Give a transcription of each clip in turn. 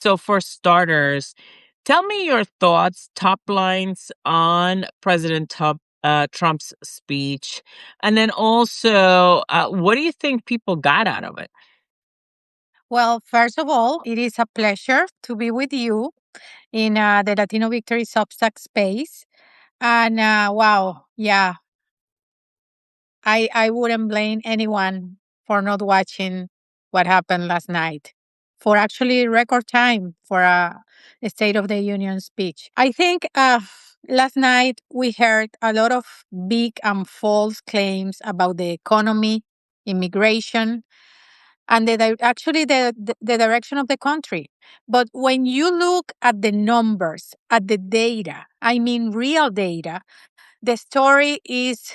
So, for starters, tell me your thoughts, top lines on President Trump's speech. And then also, what do you think people got out of it? Well, first of all, it is a pleasure to be with you in the Latino Victory Substack space. And wow, yeah, I wouldn't blame anyone for not watching what happened last night for actually record time for a State of the Union speech. I think last night we heard a lot of big and false claims about the economy, immigration, and actually the direction of the country. But when you look at the numbers, at the data, I mean real data, the story is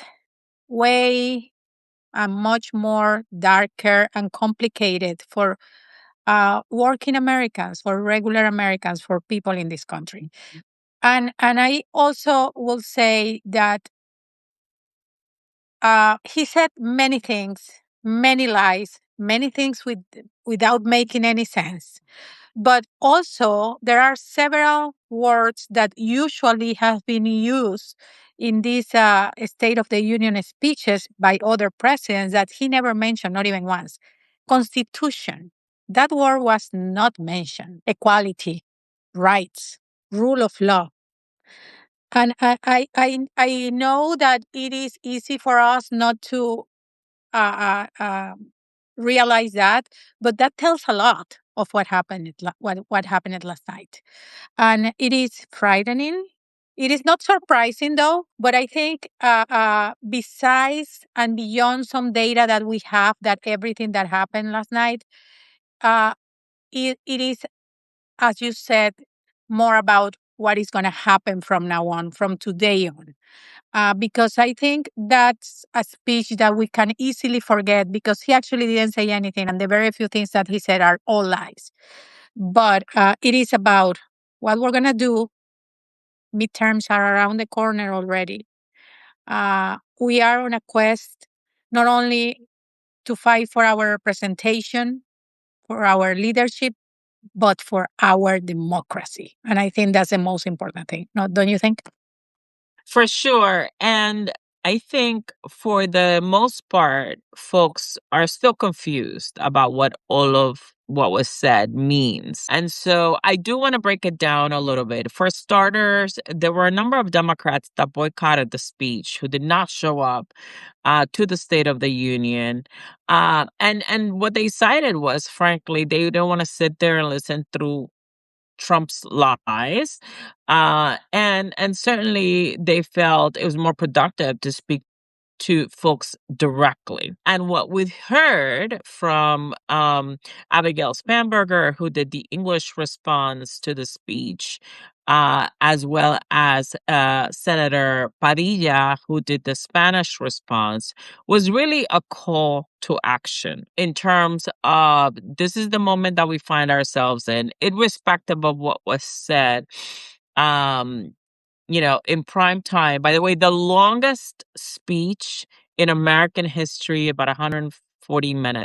way much more darker and complicated for working Americans, for regular Americans, for people in this country. And I also will say that he said many things, many lies, many things without making any sense. But also, there are several words that usually have been used in these State of the Union speeches by other presidents that he never mentioned, not even once. Constitution. That word was not mentioned. Equality, rights, rule of law. And I know that it is easy for us not to realize that, but that tells a lot of what happened what happened last night, and it is frightening. It is not surprising though, but I think besides and beyond some data that we have that everything that happened last night, uh, it is, as you said, more about what is going to happen from now on, from today on, because I think that's a speech that we can easily forget because he actually didn't say anything, and the very few things that he said are all lies. But it is about what we're going to do. Midterms are around the corner already. We are on a quest not only to fight for our representation, for our leadership, but for our democracy. And I think that's the most important thing. No, don't you think? For sure. And I think for the most part, folks are still confused about what all of what was said means. And so I do want to break it down a little bit. For starters, there were a number of Democrats that boycotted the speech who did not show up to the State of the Union. And what they cited was, frankly, they don't want to sit there and listen through Trump's lies. And certainly they felt it was more productive to speak to folks directly. And what we heard from Abigail Spanberger, who did the English response to the speech, as well as Senator Padilla, who did the Spanish response, was really a call to action in terms of this is the moment that we find ourselves in, irrespective of what was said. Um, in prime time. By the way, the longest speech in American history, about 140 minutes.